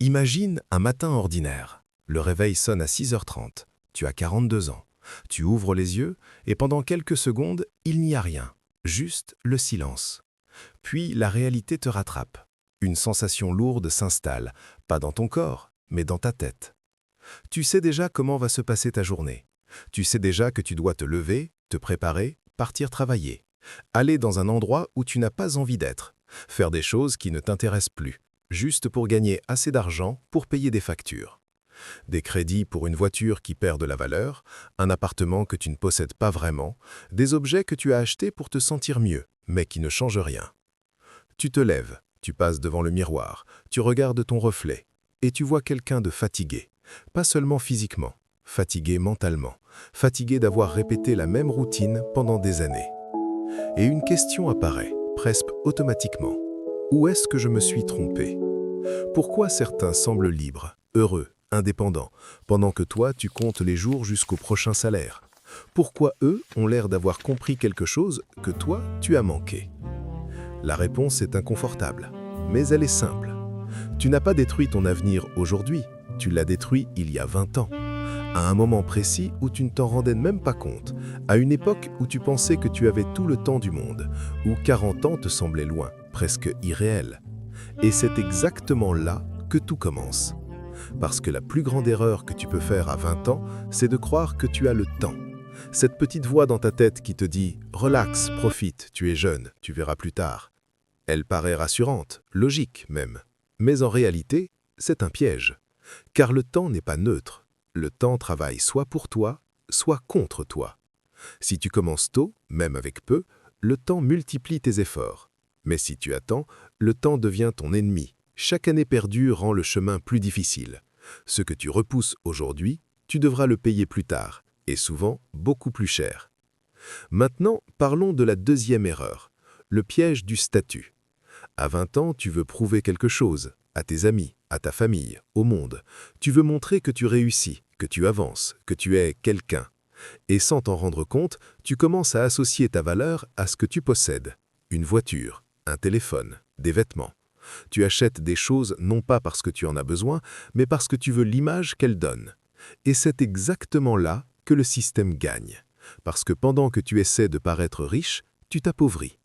Imagine un matin ordinaire. Le réveil sonne à 6h30. Tu as 42 ans. Tu ouvres les yeux et pendant quelques secondes, il n'y a rien. Juste le silence. Puis la réalité te rattrape. Une sensation lourde s'installe, pas dans ton corps, mais dans ta tête. Tu sais déjà comment va se passer ta journée. Tu sais déjà que tu dois te lever, te préparer, partir travailler. Aller dans un endroit où tu n'as pas envie d'être. Faire des choses qui ne t'intéressent plus, juste pour gagner assez d'argent pour payer des factures. Des crédits pour une voiture qui perd de la valeur, un appartement que tu ne possèdes pas vraiment, des objets que tu as achetés pour te sentir mieux, mais qui ne changent rien. Tu te lèves, tu passes devant le miroir, tu regardes ton reflet, et tu vois quelqu'un de fatigué. Pas seulement physiquement, fatigué mentalement, fatigué d'avoir répété la même routine pendant des années. Et une question apparaît, presque automatiquement. Où est-ce que je me suis trompé? Pourquoi certains semblent libres, heureux, indépendants, pendant que toi tu comptes les jours jusqu'au prochain salaire? Pourquoi eux ont l'air d'avoir compris quelque chose que toi tu as manqué? La réponse est inconfortable, mais elle est simple. Tu n'as pas détruit ton avenir aujourd'hui, tu l'as détruit il y a 20 ans. À un moment précis où tu ne t'en rendais même pas compte, à une époque où tu pensais que tu avais tout le temps du monde, où 40 ans te semblaient loin, presque irréels. Et c'est exactement là que tout commence. Parce que la plus grande erreur que tu peux faire à 20 ans, c'est de croire que tu as le temps. Cette petite voix dans ta tête qui te dit « Relax, profite, tu es jeune, tu verras plus tard ». Elle paraît rassurante, logique même. Mais en réalité, c'est un piège. Car le temps n'est pas neutre. Le temps travaille soit pour toi, soit contre toi. Si tu commences tôt, même avec peu, le temps multiplie tes efforts. Mais si tu attends, le temps devient ton ennemi. Chaque année perdue rend le chemin plus difficile. Ce que tu repousses aujourd'hui, tu devras le payer plus tard, et souvent beaucoup plus cher. Maintenant, parlons de la deuxième erreur, le piège du statut. À 20 ans, tu veux prouver quelque chose, à tes amis, à ta famille, au monde. Tu veux montrer que tu réussis, que tu avances, que tu es quelqu'un. Et sans t'en rendre compte, tu commences à associer ta valeur à ce que tu possèdes. Une voiture, un téléphone, des vêtements. Tu achètes des choses non pas parce que tu en as besoin, mais parce que tu veux l'image qu'elles donnent. Et c'est exactement là que le système gagne. Parce que pendant que tu essaies de paraître riche, tu t'appauvris.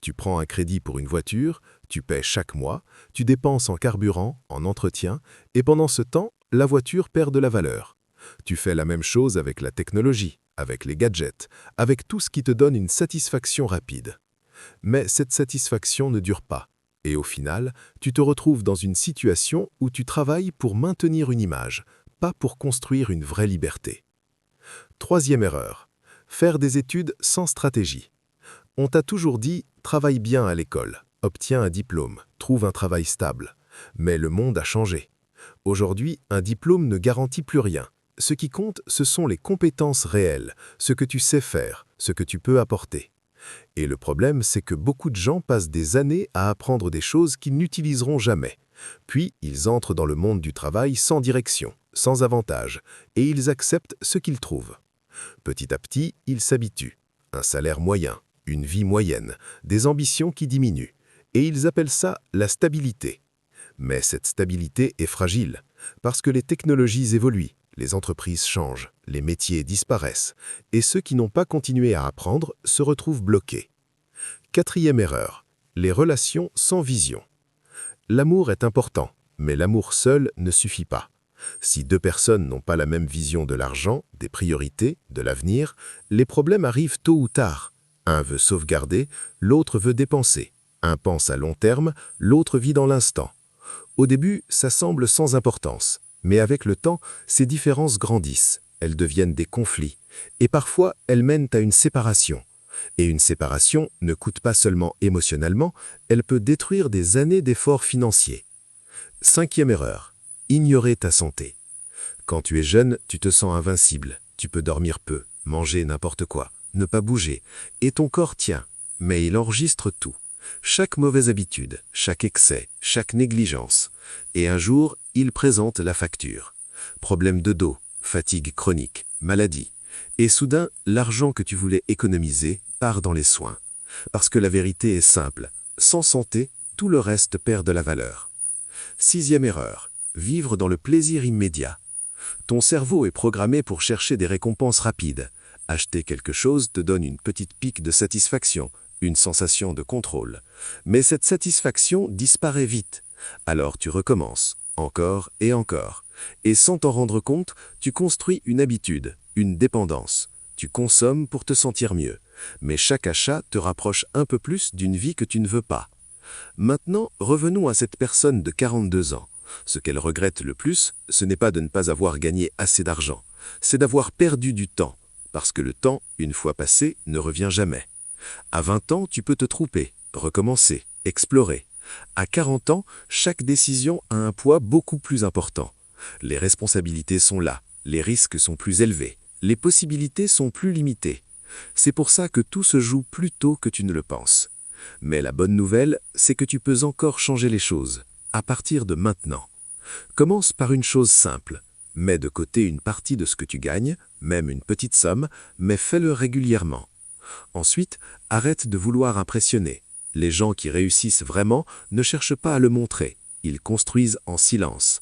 Tu prends un crédit pour une voiture, tu paies chaque mois, tu dépenses en carburant, en entretien, et pendant ce temps, la voiture perd de la valeur. Tu fais la même chose avec la technologie, avec les gadgets, avec tout ce qui te donne une satisfaction rapide. Mais cette satisfaction ne dure pas. Et au final, tu te retrouves dans une situation où tu travailles pour maintenir une image, pas pour construire une vraie liberté. Troisième erreur, faire des études sans stratégie. On t'a toujours dit « travaille bien à l'école, obtiens un diplôme, trouve un travail stable ». Mais le monde a changé. Aujourd'hui, un diplôme ne garantit plus rien. Ce qui compte, ce sont les compétences réelles, ce que tu sais faire, ce que tu peux apporter. Et le problème, c'est que beaucoup de gens passent des années à apprendre des choses qu'ils n'utiliseront jamais. Puis, ils entrent dans le monde du travail sans direction, sans avantage, et ils acceptent ce qu'ils trouvent. Petit à petit, ils s'habituent. Un salaire moyen, une vie moyenne, des ambitions qui diminuent. Et ils appellent ça la stabilité. Mais cette stabilité est fragile, parce que les technologies évoluent, les entreprises changent, les métiers disparaissent, et ceux qui n'ont pas continué à apprendre se retrouvent bloqués. Quatrième erreur, les relations sans vision. L'amour est important, mais l'amour seul ne suffit pas. Si deux personnes n'ont pas la même vision de l'argent, des priorités, de l'avenir, les problèmes arrivent tôt ou tard. Un veut sauvegarder, l'autre veut dépenser. Un pense à long terme, l'autre vit dans l'instant. Au début, ça semble sans importance, mais avec le temps, ces différences grandissent, elles deviennent des conflits, et parfois elles mènent à une séparation. Et une séparation ne coûte pas seulement émotionnellement, elle peut détruire des années d'efforts financiers. Cinquième erreur, ignorer ta santé. Quand tu es jeune, tu te sens invincible, tu peux dormir peu, manger n'importe quoi, ne pas bouger, et ton corps tient, mais il enregistre tout. Chaque mauvaise habitude, chaque excès, chaque négligence. Et un jour, il présente la facture. Problème de dos, fatigue chronique, maladie. Et soudain, l'argent que tu voulais économiser part dans les soins. Parce que la vérité est simple. Sans santé, tout le reste perd de la valeur. Sixième erreur, vivre dans le plaisir immédiat. Ton cerveau est programmé pour chercher des récompenses rapides. Acheter quelque chose te donne une petite pique de satisfaction, une sensation de contrôle. Mais cette satisfaction disparaît vite. Alors tu recommences, encore et encore. Et sans t'en rendre compte, tu construis une habitude, une dépendance. Tu consommes pour te sentir mieux. Mais chaque achat te rapproche un peu plus d'une vie que tu ne veux pas. Maintenant, revenons à cette personne de 42 ans. Ce qu'elle regrette le plus, ce n'est pas de ne pas avoir gagné assez d'argent, c'est d'avoir perdu du temps. Parce que le temps, une fois passé, ne revient jamais. À 20 ans, tu peux te tromper, recommencer, explorer. À 40 ans, chaque décision a un poids beaucoup plus important. Les responsabilités sont là, les risques sont plus élevés, les possibilités sont plus limitées. C'est pour ça que tout se joue plus tôt que tu ne le penses. Mais la bonne nouvelle, c'est que tu peux encore changer les choses, à partir de maintenant. Commence par une chose simple. Mets de côté une partie de ce que tu gagnes, même une petite somme, mais fais-le régulièrement. Ensuite, arrête de vouloir impressionner. Les gens qui réussissent vraiment ne cherchent pas à le montrer, ils construisent en silence.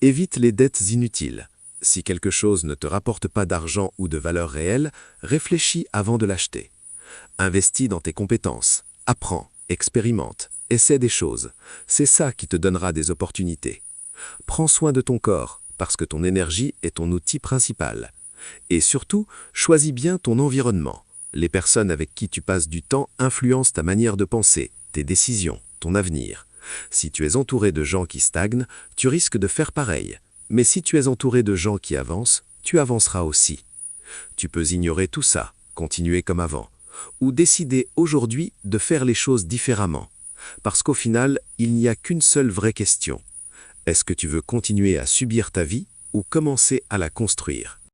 Évite les dettes inutiles. Si quelque chose ne te rapporte pas d'argent ou de valeur réelle, réfléchis avant de l'acheter. Investis dans tes compétences, apprends, expérimente, essaie des choses. C'est ça qui te donnera des opportunités. Prends soin de ton corps, parce que ton énergie est ton outil principal. Et surtout, choisis bien ton environnement. Les personnes avec qui tu passes du temps influencent ta manière de penser, tes décisions, ton avenir. Si tu es entouré de gens qui stagnent, tu risques de faire pareil. Mais si tu es entouré de gens qui avancent, tu avanceras aussi. Tu peux ignorer tout ça, continuer comme avant, ou décider aujourd'hui de faire les choses différemment. Parce qu'au final, il n'y a qu'une seule vraie question. Est-ce que tu veux continuer à subir ta vie ou commencer à la construire ?